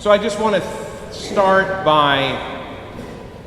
So I just want to start by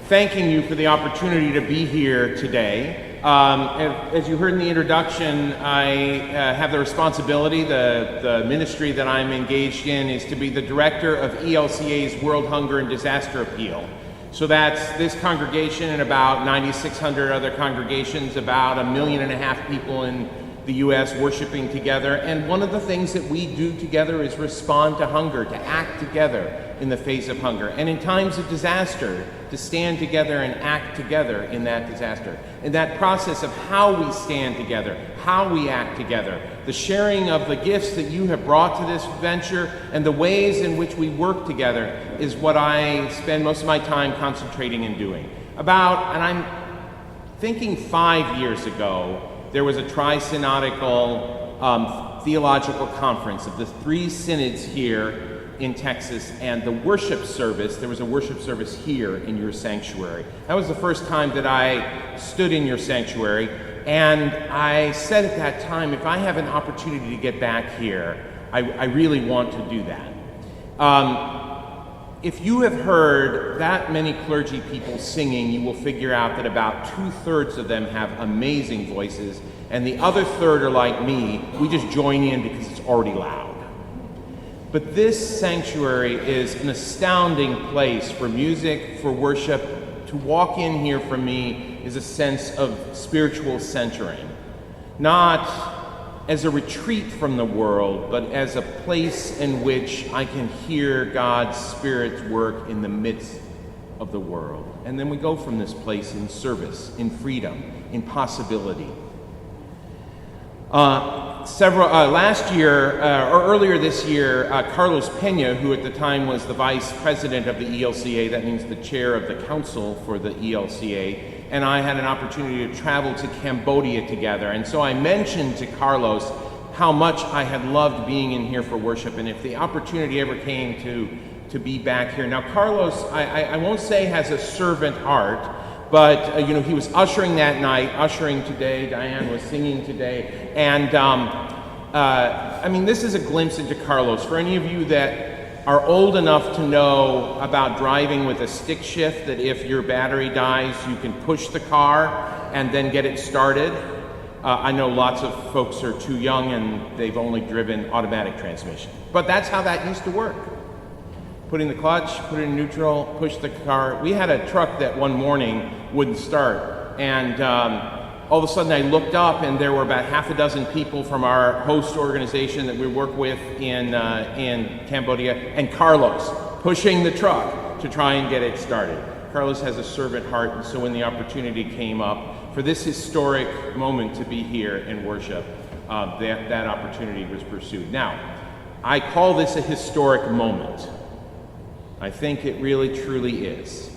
thanking you for the opportunity to be here today. As you heard in the introduction, I have the responsibility, the ministry that I'm engaged in is to be the director of ELCA's World Hunger and Disaster Appeal. So that's this congregation and about 9,600 other congregations, about 1.5 million people in the U.S. worshiping together. And one of the things that we do together is respond to hunger, to act together in the face of hunger. And in times of disaster, to stand together and act together in that disaster. In that process of how we stand together, how we act together, the sharing of the gifts that you have brought to this venture, and the ways in which we work together is what I spend most of my time concentrating and doing. And I'm thinking 5 years ago, there was a tri-synodical theological conference of the 3 synods here in Texas, and the worship service, there was a worship service here in your sanctuary. That was the first time that I stood in your sanctuary, and I said at that time, if I have an opportunity to get back here, I really want to do that. If you have heard that many clergy people singing, you will figure out that about 2/3 of them have amazing voices, and the other third are like me. We just join in because it's already loud. But this sanctuary is an astounding place for music, for worship. To walk in here for me is a sense of spiritual centering, not as a retreat from the world, but as a place in which I can hear God's Spirit's work in the midst of the world. And then we go from this place in service, in freedom, in possibility. Last year, or earlier this year, Carlos Peña, who at the time was the vice president of the ELCA, that means the chair of the council for the ELCA, and I had an opportunity to travel to Cambodia together. And so I mentioned to Carlos how much I had loved being in here for worship, and if the opportunity ever came to be back here. Now, Carlos, I won't say has a servant heart, but he was ushering that night, ushering today. Diane was singing today, and this is a glimpse into Carlos. For any of you that are old enough to know about driving with a stick shift, that if your battery dies, you can push the car and then get it started. I know lots of folks are too young and they've only driven automatic transmission, but that's how that used to work. Put in the clutch, put it in neutral, push the car. We had a truck that one morning wouldn't start, and all of a sudden I looked up and there were about 6 people from our host organization that we work with in Cambodia, and Carlos pushing the truck to try and get it started. Carlos has a servant heart, and so when the opportunity came up for this historic moment to be here in worship, that opportunity was pursued. Now, I call this a historic moment. I think it really truly is.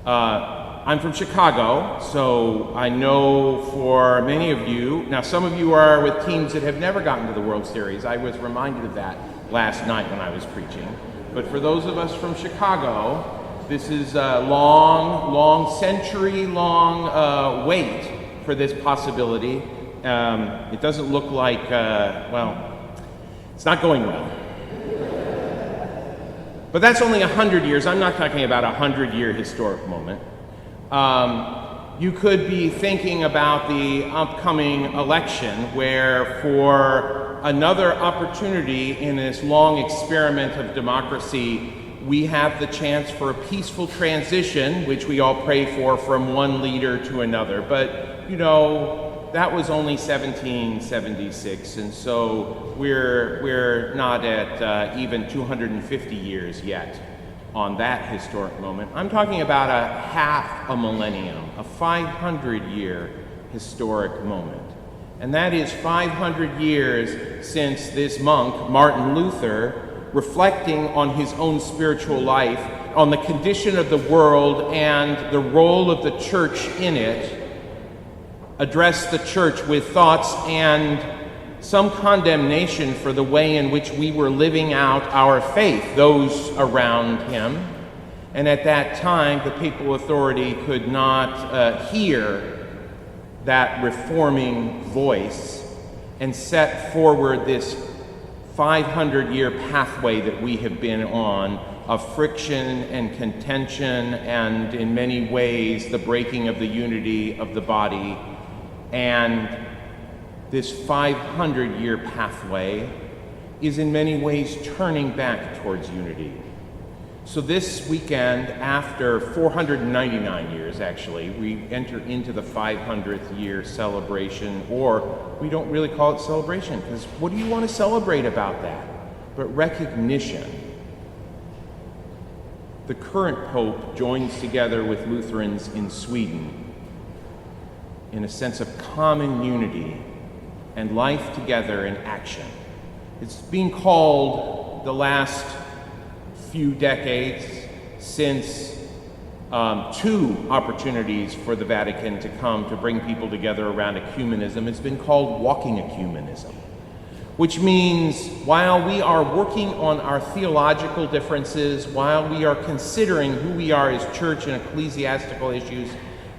I'm from Chicago, so I know for many of you, now some of you are with teams that have never gotten to the World Series. I was reminded of that last night when I was preaching. But for those of us from Chicago, this is a long, century-long wait for this possibility. It doesn't look like, it's not going well. But that's only 100 years. I'm not talking about a 100-year historic moment. You could be thinking about the upcoming election, where for another opportunity in this long experiment of democracy, we have the chance for a peaceful transition, which we all pray for, from one leader to another. But, that was only 1776, and so we're not at even 250 years yet on that historic moment. I'm talking about a half a millennium, a 500-year historic moment. And that is 500 years since this monk, Martin Luther, reflecting on his own spiritual life, on the condition of the world and the role of the church in it, addressed the church with thoughts and some condemnation for the way in which we were living out our faith, those around him. And at that time, the papal authority could not hear that reforming voice and set forward this 500-year pathway that we have been on of friction and contention, and in many ways the breaking of the unity of the body. And this 500-year pathway is in many ways turning back towards unity. So this weekend, after 499 years actually, we enter into the 500th year celebration, or we don't really call it celebration, because what do you want to celebrate about that? But recognition. The current Pope joins together with Lutherans in Sweden in a sense of common unity and life together in action. It's being called the last few decades since two opportunities for the Vatican to come to bring people together around ecumenism. It's been called walking ecumenism, which means while we are working on our theological differences, while we are considering who we are as church and ecclesiastical issues,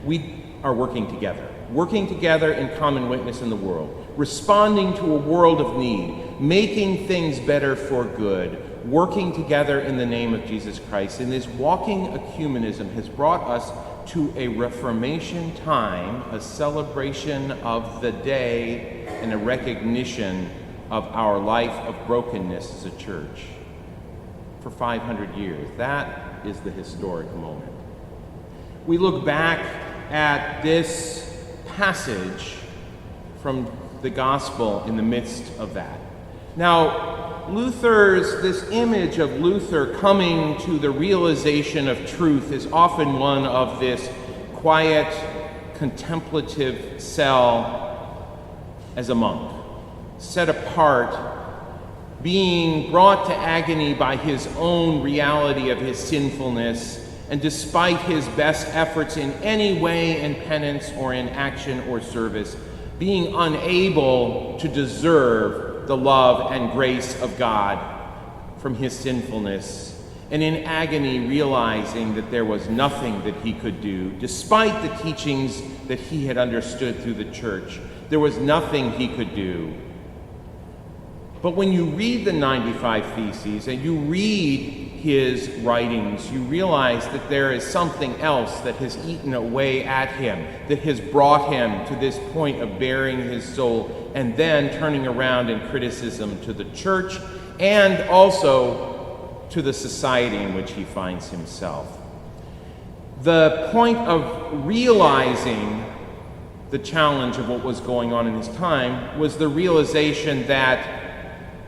we are working together in common witness in the world, responding to a world of need, making things better for good, working together in the name of Jesus Christ. And this walking ecumenism has brought us to a Reformation time, a celebration of the day and a recognition of our life of brokenness as a church. For 500 years, that is the historic moment. We look back at this passage from the gospel in the midst of that. Now, this image of Luther coming to the realization of truth is often one of this quiet, contemplative cell as a monk, set apart, being brought to agony by his own reality of his sinfulness, and despite his best efforts in any way in penance or in action or service, being unable to deserve the love and grace of God from his sinfulness, and in agony realizing that there was nothing that he could do, despite the teachings that he had understood through the church. There was nothing he could do. But when you read the 95 Theses and you read his writings, you realize that there is something else that has eaten away at him, that has brought him to this point of bearing his soul and then turning around in criticism to the church and also to the society in which he finds himself. The point of realizing the challenge of what was going on in his time was the realization that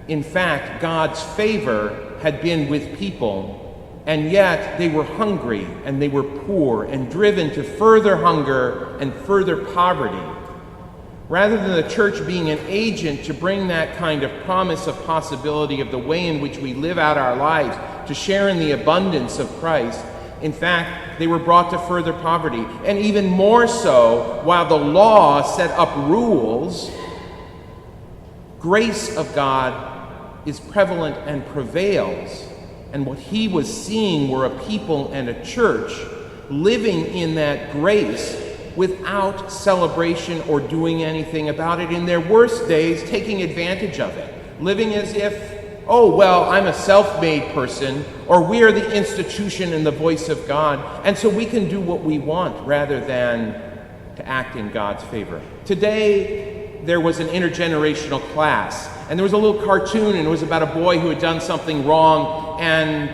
in fact, God's favor had been with people, and yet they were hungry and they were poor and driven to further hunger and further poverty. Rather than the church being an agent to bring that kind of promise of possibility of the way in which we live out our lives, to share in the abundance of Christ, in fact, they were brought to further poverty. And even more so, while the law set up rules, grace of God is prevalent and prevails. And what he was seeing were a people and a church living in that grace without celebration or doing anything about it. In their worst days, taking advantage of it, living as if, oh, well, I'm a self-made person, or we are the institution and the voice of God, and so we can do what we want rather than to act in God's favor. Today, there was an intergenerational class, and there was a little cartoon, and it was about a boy who had done something wrong, and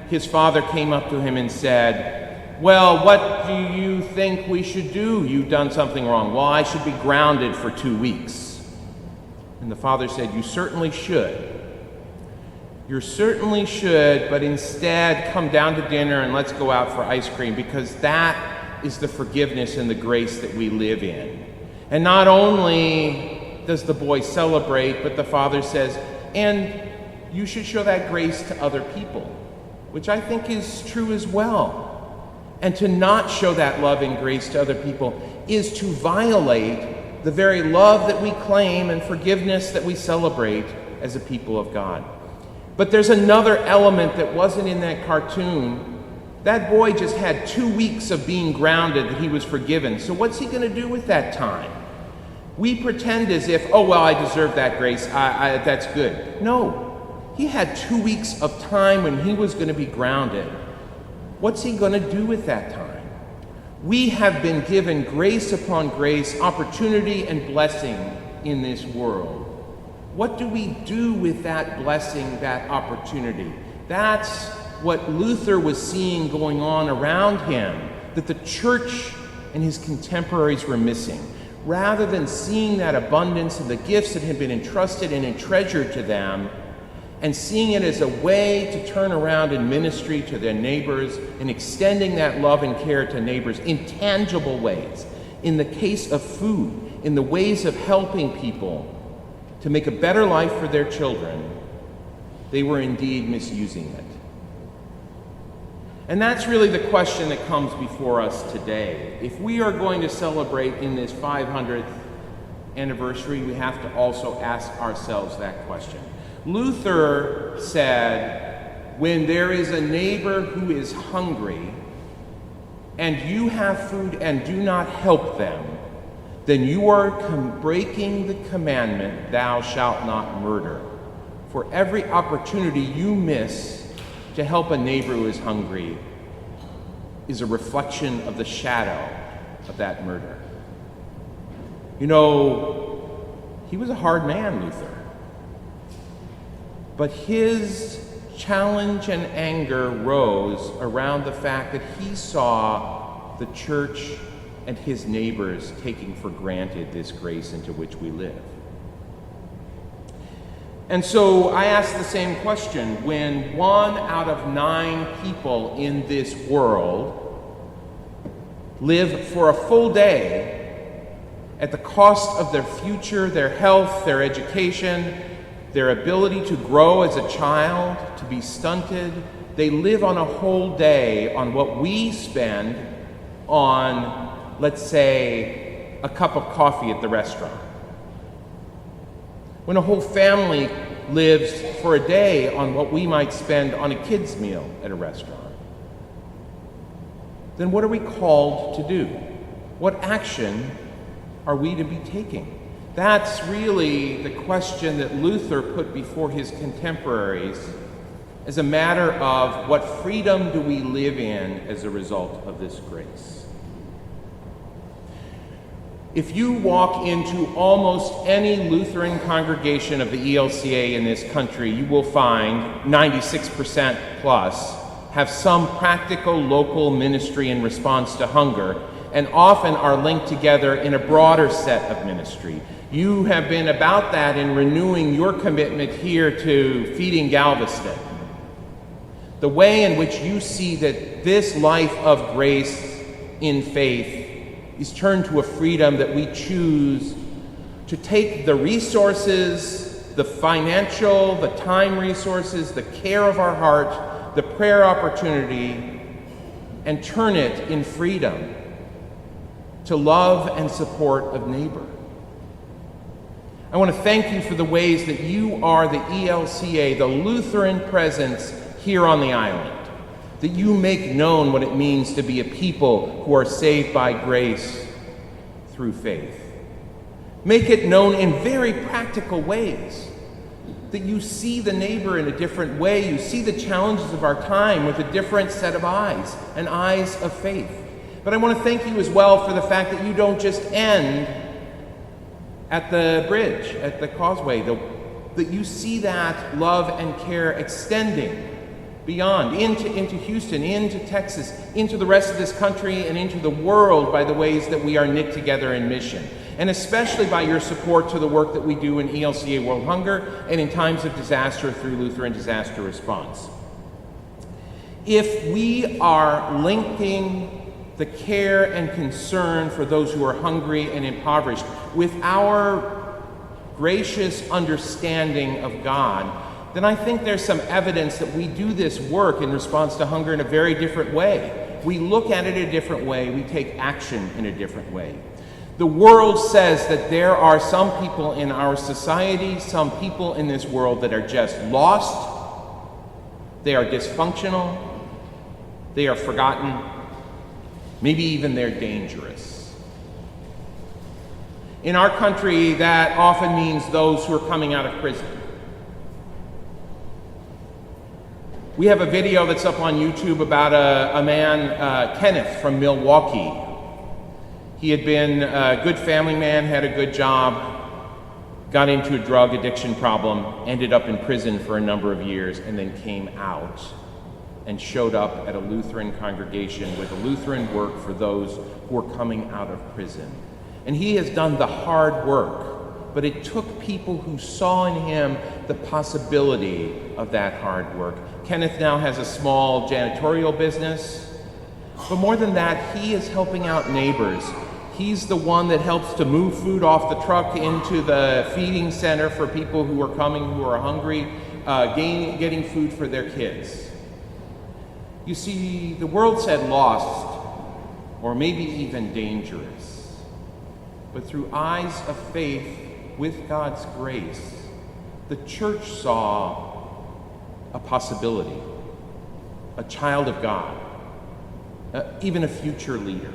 his father came up to him and said, well, what do you think we should do? You've done something wrong. Well, I should be grounded for 2 weeks. And the father said, you certainly should. You certainly should, but instead come down to dinner and let's go out for ice cream, because that is the forgiveness and the grace that we live in. And not only does the boy celebrate, but the father says, and you should show that grace to other people, which I think is true as well. And to not show that love and grace to other people is to violate the very love that we claim and forgiveness that we celebrate as a people of God. But there's another element that wasn't in that cartoon. That boy just had 2 weeks of being grounded that he was forgiven. So what's he going to do with that time? We pretend as if, oh, well, I deserve that grace. That's good. No. He had 2 weeks of time when he was going to be grounded. What's he going to do with that time? We have been given grace upon grace, opportunity and blessing in this world. What do we do with that blessing, that opportunity? That's what Luther was seeing going on around him, that the church and his contemporaries were missing. Rather than seeing that abundance and the gifts that had been entrusted and treasured to them, and seeing it as a way to turn around in ministry to their neighbors and extending that love and care to neighbors in tangible ways. In the case of food, in the ways of helping people to make a better life for their children, they were indeed misusing it. And that's really the question that comes before us today. If we are going to celebrate in this 500th anniversary, we have to also ask ourselves that question. Luther said, when there is a neighbor who is hungry and you have food and do not help them, then you are breaking the commandment, thou shalt not murder. For every opportunity you miss to help a neighbor who is hungry is a reflection of the shadow of that murder. You know, he was a hard man, Luther. But his challenge and anger rose around the fact that he saw the church and his neighbors taking for granted this grace into which we live. And so I ask the same question. When 1 out of 9 people in this world live for a full day at the cost of their future, their health, their education, their ability to grow as a child, to be stunted, they live on a whole day on what we spend on, let's say, a cup of coffee at the restaurant. When a whole family lives for a day on what we might spend on a kid's meal at a restaurant, then what are we called to do? What action are we to be taking? That's really the question that Luther put before his contemporaries as a matter of what freedom do we live in as a result of this grace. If you walk into almost any Lutheran congregation of the ELCA in this country, you will find 96% plus have some practical local ministry in response to hunger, and often are linked together in a broader set of ministry. You have been about that in renewing your commitment here to feeding Galveston. The way in which you see that this life of grace in faith is turned to a freedom that we choose to take the resources, the financial, the time resources, the care of our heart, the prayer opportunity, and turn it in freedom to love and support of neighbor. I want to thank you for the ways that you are the ELCA, the Lutheran presence here on the island, that you make known what it means to be a people who are saved by grace through faith. Make it known in very practical ways, that you see the neighbor in a different way. You see the challenges of our time with a different set of eyes, and eyes of faith. But I want to thank you as well for the fact that you don't just end at the bridge, at the causeway, that you see that love and care extending beyond, into Houston, into Texas, into the rest of this country, and into the world by the ways that we are knit together in mission. And especially by your support to the work that we do in ELCA World Hunger and in times of disaster through Lutheran Disaster Response. If we are linking the care and concern for those who are hungry and impoverished with our gracious understanding of God, then I think there's some evidence that we do this work in response to hunger in a very different way. We look at it a different way. We take action in a different way. The world says that there are some people in our society, some people in this world that are just lost, they are dysfunctional, they are forgotten, maybe even they're dangerous. In our country, that often means those who are coming out of prison. We have a video that's up on YouTube about a man, Kenneth from Milwaukee. He had been a good family man, had a good job, got into a drug addiction problem, ended up in prison for a number of years, and then came out and showed up at a Lutheran congregation with a Lutheran work for those who were coming out of prison. And he has done the hard work, but it took people who saw in him the possibility of that hard work. Kenneth now has a small janitorial business, but more than that, he is helping out neighbors. He's the one that helps to move food off the truck into the feeding center for people who are coming, who are hungry, getting food for their kids. You see, the world said lost, or maybe even dangerous. But through eyes of faith, with God's grace, the church saw a possibility, a child of God, even a future leader.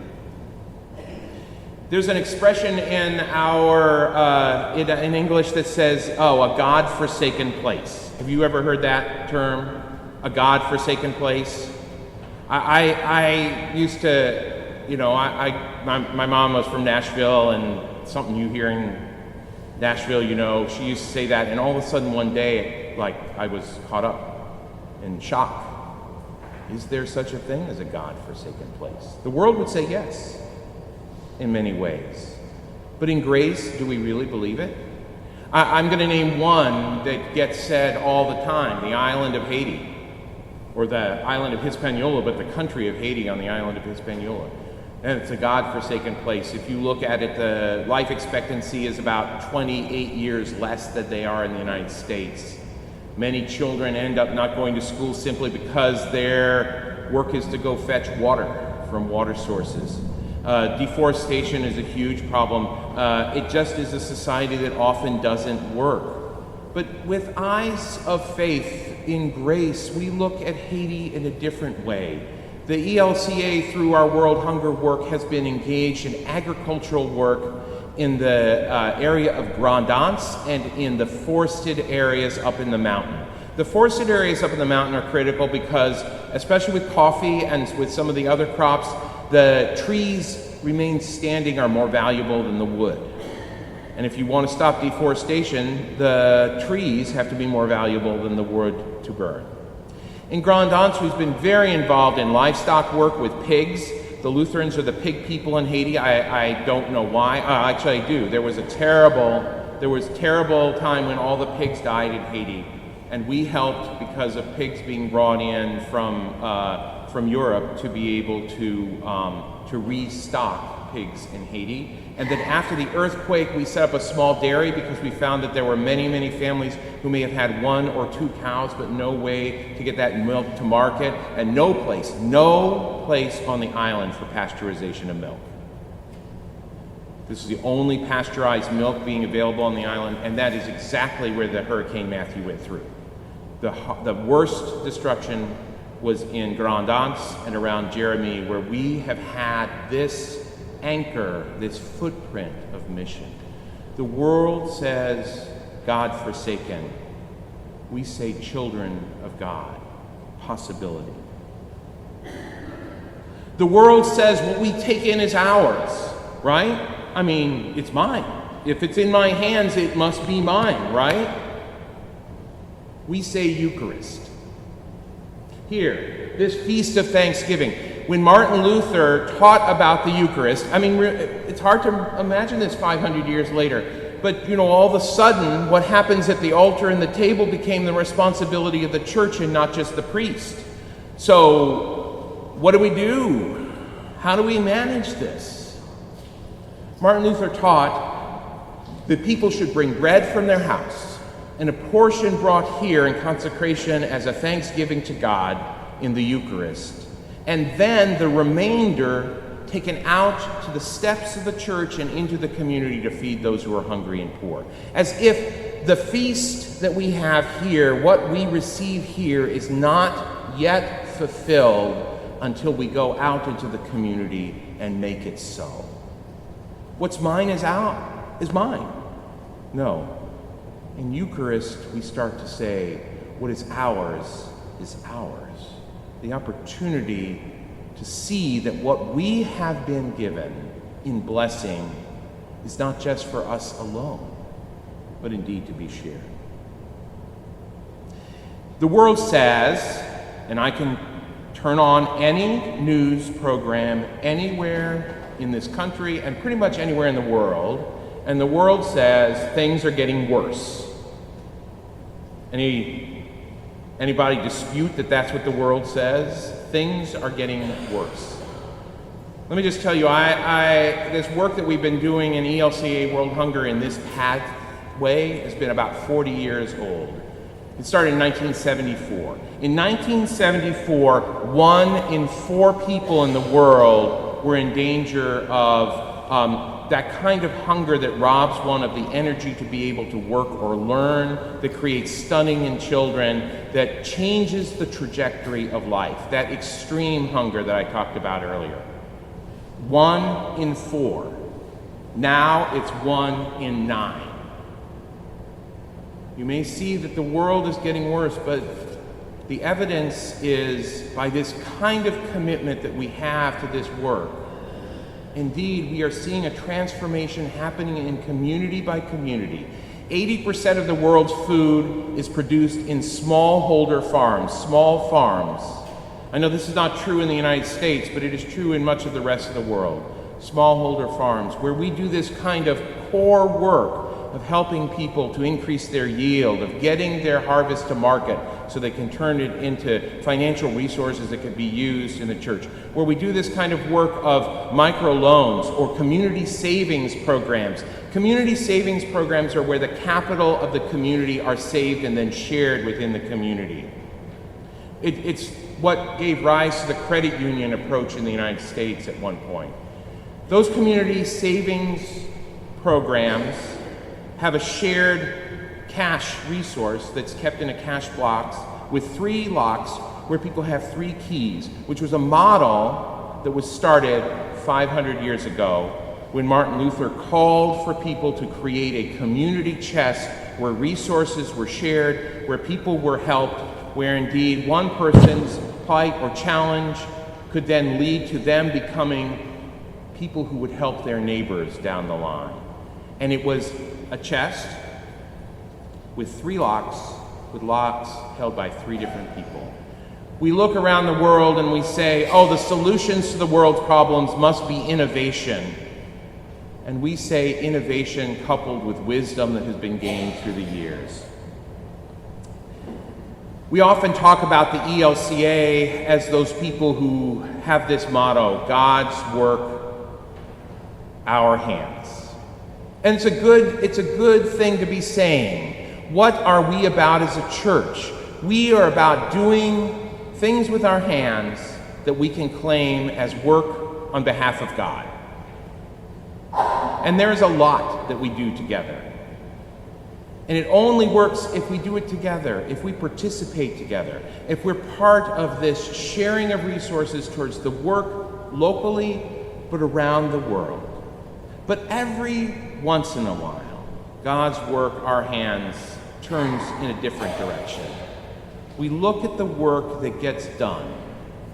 There's an expression in in English that says, a God-forsaken place. Have you ever heard that term? A God-forsaken place? I used to, my mom was from Nashville, and something you hear in Nashville, she used to say that, and all of a sudden one day, I was caught up in shock. Is there such a thing as a God-forsaken place? The world would say yes, in many ways. But in grace, do we really believe it? I'm going to name one that gets said all the time, the island of Haiti. Or the island of Hispaniola, but the country of Haiti on the island of Hispaniola. And it's a God-forsaken place. If you look at it, the life expectancy is about 28 years less than they are in the United States. Many children end up not going to school simply because their work is to go fetch water from water sources. Deforestation is a huge problem. It just is a society that often doesn't work. But with eyes of faith in grace, we look at Haiti in a different way. The ELCA, through our World Hunger work, has been engaged in agricultural work in the area of Grand Anse and in the forested areas up in the mountain. The forested areas up in the mountain are critical because, especially with coffee and with some of the other crops, the trees remain standing are more valuable than the wood. And if you want to stop deforestation, the trees have to be more valuable than the wood to burn. In Grand Anse, we've been very involved in livestock work with pigs. The Lutherans are the pig people in Haiti. I don't know why. Actually, I do. There was terrible time when all the pigs died in Haiti, and we helped because of pigs being brought in from Europe to be able to restock pigs in Haiti. And then after the earthquake, we set up a small dairy because we found that there were many, many families who may have had 1 or 2 cows, but no way to get that milk to market, and no place on the island for pasteurization of milk. This is the only pasteurized milk being available on the island, and that is exactly where the Hurricane Matthew went through. The worst destruction was in Grand Anse and around Jérémie, where we have had this anchor, this footprint of mission. The world says God-forsaken. We say children of God, possibility. The world says what we take in is ours, right? I mean, it's mine. If it's in my hands, it must be mine, right? We say Eucharist. Here, this feast of Thanksgiving. When Martin Luther taught about the Eucharist, it's hard to imagine this 500 years later, but all of a sudden, what happens at the altar and the table became the responsibility of the church and not just the priest. So, what do? How do we manage this? Martin Luther taught that people should bring bread from their house, and a portion brought here in consecration as a thanksgiving to God in the Eucharist, and then the remainder taken out to the steps of the church and into the community to feed those who are hungry and poor. As if the feast that we have here, what we receive here, is not yet fulfilled until we go out into the community and make it so. What's mine is mine. No. In Eucharist, we start to say, what is ours is ours. The opportunity to see that what we have been given in blessing is not just for us alone, but indeed to be shared. The world says, and I can turn on any news program anywhere in this country and pretty much anywhere in the world, and the world says things are getting worse. Anybody dispute that that's what the world says? Things are getting worse. Let me just tell you, this work that we've been doing in ELCA World Hunger in this pathway has been about 40 years old. It started in 1974. In 1974, 1 in 4 people in the world were in danger of that kind of hunger that robs one of the energy to be able to work or learn, that creates stunning in children, that changes the trajectory of life, that extreme hunger that I talked about earlier. 1 in 4. Now it's 1 in 9. You may see that the world is getting worse, but the evidence is by this kind of commitment that we have to this work. Indeed, we are seeing a transformation happening in community by community. 80% of the world's food is produced in smallholder farms, small farms. I know this is not true in the United States, but it is true in much of the rest of the world. Smallholder farms, where we do this kind of core work of helping people to increase their yield, of getting their harvest to market so they can turn it into financial resources that can be used in the church, where we do this kind of work of microloans or community savings programs. Community savings programs are where the capital of the community are saved and then shared within the community. It's what gave rise to the credit union approach in the United States at one point. Those community savings programs have a shared cash resource that's kept in a cash box with 3 locks where people have 3 keys, which was a model that was started 500 years ago when Martin Luther called for people to create a community chest where resources were shared, where people were helped, where indeed one person's plight or challenge could then lead to them becoming people who would help their neighbors down the line. And it was a chest with 3 locks, with locks held by 3 different people. We look around the world and we say, oh, the solutions to the world's problems must be innovation. And we say innovation coupled with wisdom that has been gained through the years. We often talk about the ELCA as those people who have this motto, God's work, our hands. And it's a good thing to be saying. What are we about as a church? We are about doing things with our hands that we can claim as work on behalf of God. And there is a lot that we do together. And it only works if we do it together, if we participate together, if we're part of this sharing of resources towards the work locally, but around the world. But every once in a while, God's work, our hands, turns in a different direction. We look at the work that gets done,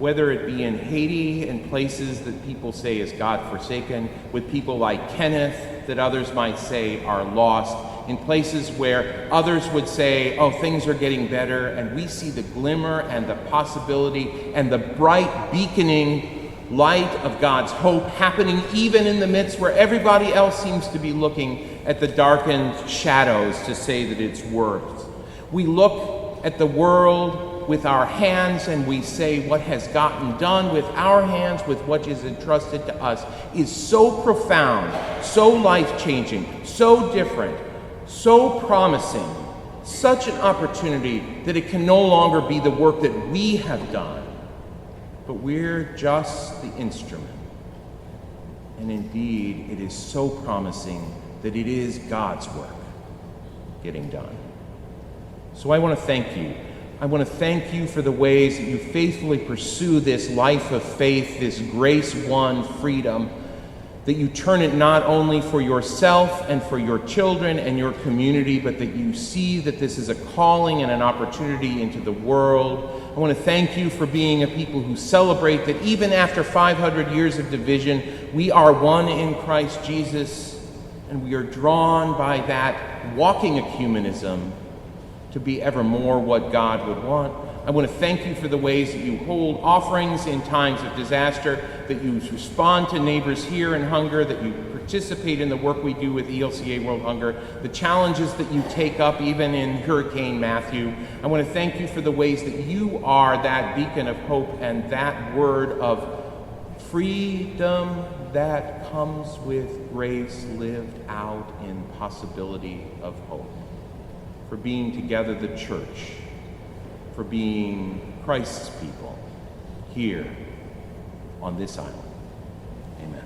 whether it be in Haiti and places that people say is God-forsaken, with people like Kenneth that others might say are lost, in places where others would say, oh, things are getting better, and we see the glimmer and the possibility and the bright beaconing light of God's hope happening even in the midst where everybody else seems to be looking at the darkened shadows to say that it's worse. We look at the world with our hands and we say what has gotten done with our hands, with what is entrusted to us, is so profound, so life-changing, so different, so promising, such an opportunity that it can no longer be the work that we have done, but we're just the instrument. And indeed, it is so promising that it is God's work getting done. So I want to thank you. I want to thank you for the ways that you faithfully pursue this life of faith, this grace-won freedom, that you turn it not only for yourself and for your children and your community, but that you see that this is a calling and an opportunity into the world I want to thank you for being a people who celebrate that even after 500 years of division, we are one in Christ Jesus, and we are drawn by that walking ecumenism to be ever more what God would want. I want to thank you for the ways that you hold offerings in times of disaster, that you respond to neighbors here in hunger, that you participate in the work we do with ELCA World Hunger, the challenges that you take up even in Hurricane Matthew. I want to thank you for the ways that you are that beacon of hope and that word of freedom that comes with grace lived out in possibility of hope. For being together the church, for being Christ's people here on this island. Amen.